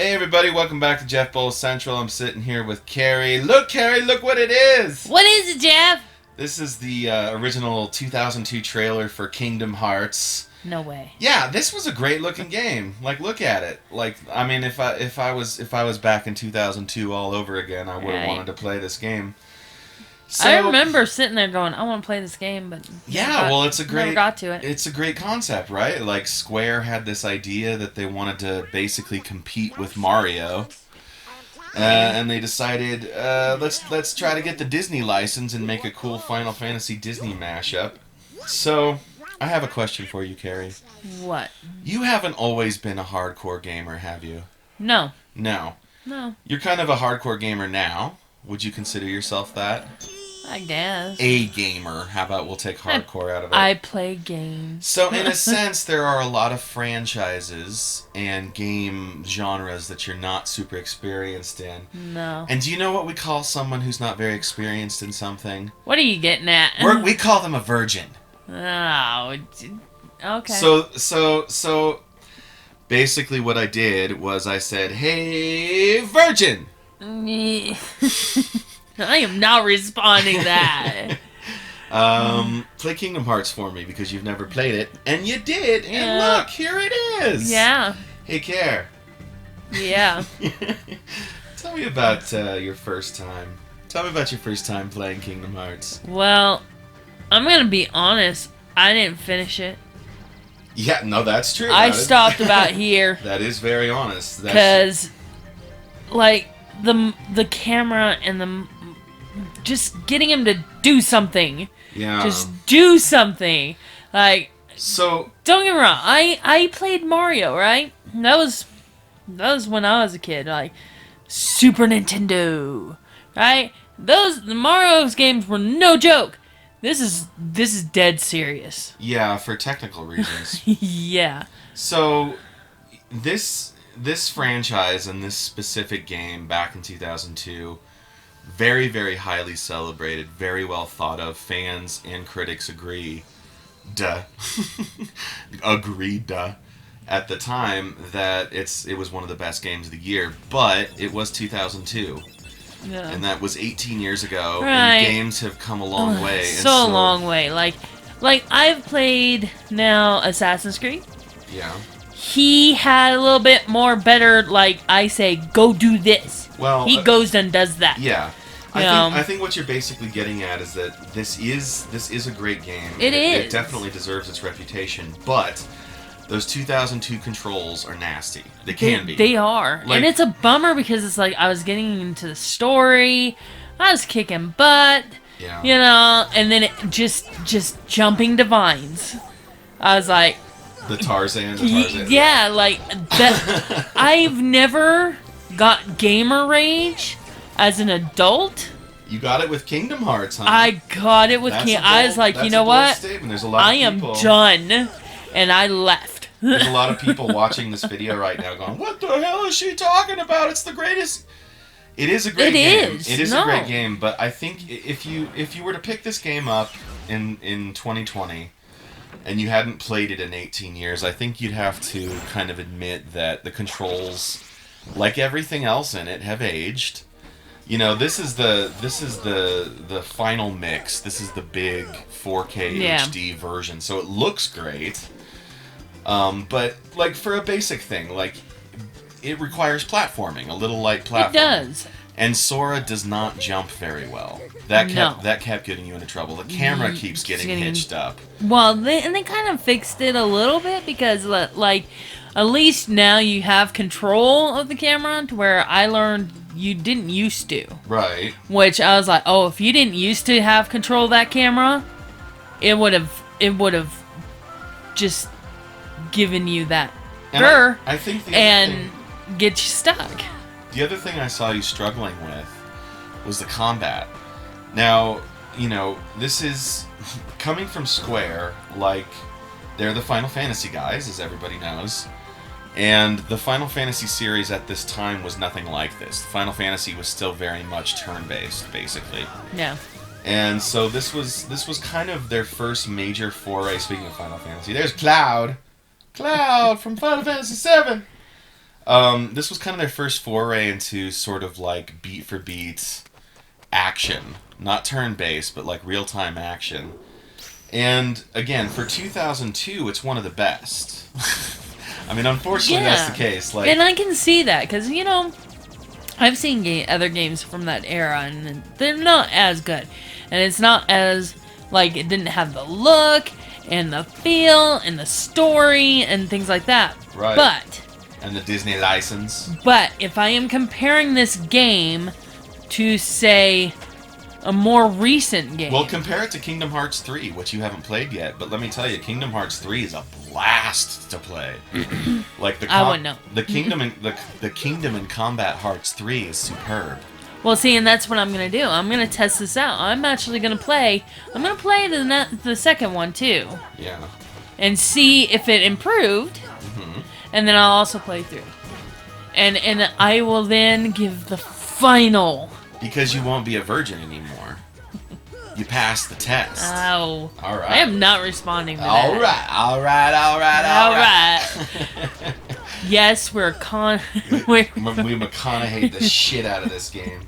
Hey everybody, welcome back to Jeff Bowles Central. I'm sitting here with Carrie. Look, Carrie, look what it is! What is it, Jeff? This is the original 2002 trailer for Kingdom Hearts. No way. Yeah, this was a great looking game. Like, look at it. Like, I mean, if I was back in 2002 all over again, I would have wanted to play this game. So, I remember sitting there going, "I want to play this game," but never got to it. It's a great concept, right? Like Square had this idea that they wanted to basically compete with Mario, and they decided let's try to get the Disney license and make a cool Final Fantasy Disney mashup. So I have a question for you, Carrie. What? You haven't always been a hardcore gamer, have you? No. No. No. You're kind of a hardcore gamer now. Would you consider yourself that? I guess. A gamer. How about we'll take hardcore out of it? I play games. So, in a sense, there are a lot of franchises and game genres that you're not super experienced in. No. And do you know what we call someone who's not very experienced in something? What are you getting at? We call them a virgin. Oh, okay. So, basically what I did was I said, "Hey, virgin!" I am not responding to that. Play Kingdom Hearts for me because you've never played it, and you did. Yeah. And look, here it is. Yeah. Hey, Care. Yeah. Tell me about your first time. Tell me about your first time playing Kingdom Hearts. Well, I'm gonna be honest. I didn't finish it. Yeah, no, that's true. I stopped about here. That is very honest. Because, like, the camera and the just getting him to do something. Yeah. Just do something. Like, so don't get me wrong. I played Mario, right? That was when I was a kid. Like, Super Nintendo, right? The Mario's games were no joke. This is dead serious. Yeah, for technical reasons. Yeah. So this franchise and this specific game back in 2002, very, very highly celebrated, very well thought of. Fans and critics agree, agreed, at the time that it was one of the best games of the year. But it was 2002. Yeah. And that was 18 years ago, right. And games have come a long way. So long way. Like I've played now Assassin's Creed. Yeah. He had a little bit more better, like, I say, go do this. Well, he goes and does that. Yeah. I think what you're basically getting at is that this is a great game. It is. It definitely deserves its reputation, but those 2002 controls are nasty. They can be. They are. Like, and it's a bummer because it's like I was getting into the story. I was kicking butt. Yeah. You know, and then it just jumping to vines. I was like, The Tarzan. yeah, like that. I've never got gamer rage as an adult. You got it with Kingdom Hearts, huh? I got it with Kingdom. I was like, you know what? There's a lot of I am done, and I left. There's a lot of people watching this video right now going, "What the hell is she talking about? It's the greatest." It is a great game. It is a great game, but I think if you were to pick this game up in 2020 and you hadn't played it in 18 years, I think you'd have to kind of admit that the controls, like everything else in it, have aged. You know, this is the final mix. This is the big 4K HD version, so it looks great. But like for a basic thing, like it requires platforming, a little light platforming. It does. And Sora does not jump very well. That kept getting you into trouble. The camera keeps getting hitched up. Well, they kind of fixed it a little bit because, like, at least now you have control of the camera to where I learned you didn't used to. Right. Which I was like, oh, if you didn't used to have control of that camera, it would have just given you that I think get you stuck. The other thing I saw you struggling with was the combat. Now, you know, this is coming from Square, like, they're the Final Fantasy guys, as everybody knows. And the Final Fantasy series at this time was nothing like this. Final Fantasy was still very much turn-based, basically. Yeah. And so this was kind of their first major foray. Speaking of Final Fantasy, there's Cloud from Final Fantasy VII. This was kind of their first foray into sort of like beat for beat action, not turn-based, but like real-time action. And again, for 2002, it's one of the best. I mean, unfortunately, that's the case. Like, and I can see that because I've seen other games from that era, and they're not as good, and it's not as like it didn't have the look and the feel and the story and things like that. Right. And the Disney license. But if I am comparing this game to, say, a more recent game. Well, compare it to Kingdom Hearts 3, which you haven't played yet. But let me tell you, Kingdom Hearts 3 is a blast to play. Like I wouldn't know. The Kingdom in Combat Hearts 3 is superb. Well, see, and that's what I'm gonna do. I'm gonna test this out. I'm actually gonna play. I'm gonna play the second one too. Yeah. And see if it improved. And then I'll also play through. And I will then give the final. Because you won't be a virgin anymore. You passed the test. Oh. All right. I am not responding to that. All right. Yes, we McConaughey the shit out of this game.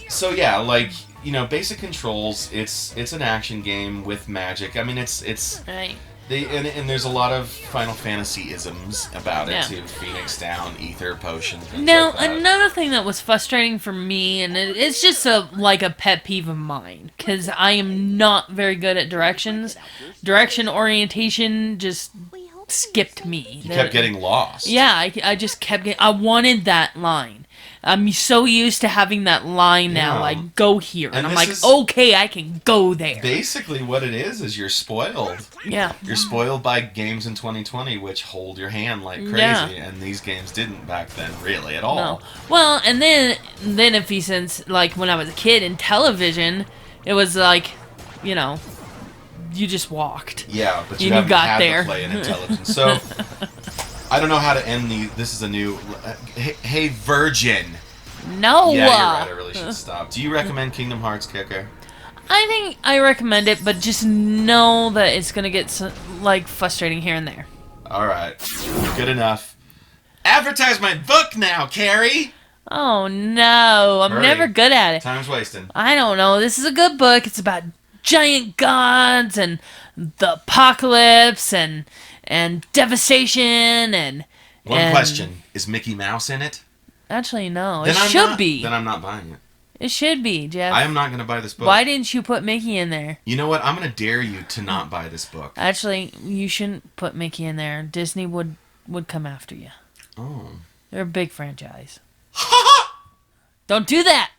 So yeah, like, you know, basic controls. It's an action game with magic. I mean, it's right. And there's a lot of Final Fantasy isms about it too. Phoenix Down, Ether Potion. Now, like that. Another thing that was frustrating for me, and it's just a pet peeve of mine, because I am not very good at directions. Direction orientation just skipped me. You kept getting lost. Yeah, I just kept getting... I wanted that line. I'm so used to having that line now, like, go here. And I'm like, okay, I can go there. Basically what it is you're spoiled. Yeah. You're spoiled by games in 2020 which hold your hand like crazy, and these games didn't back then, really, at all. No. Well, and then if you since, like, when I was a kid in television, it was like, you know, you just walked. Yeah, but you haven't had to play it in television. So... I don't know how to end the. This is a new. Hey, Virgin. No. Yeah, you're right. I really should stop. Do you recommend Kingdom Hearts, Kicker? I think I recommend it, but just know that it's gonna get like frustrating here and there. All right, good enough. Advertise my book now, Carrie. Oh no, I'm never good at it. Time's wasting. I don't know. This is a good book. It's about giant gods and the apocalypse and devastation and... One question. Is Mickey Mouse in it? Actually, no. It should be. Then I'm not buying it. It should be, Jeff. I am not going to buy this book. Why didn't you put Mickey in there? You know what? I'm going to dare you to not buy this book. Actually, you shouldn't put Mickey in there. Disney would come after you. Oh. They're a big franchise. Don't do that!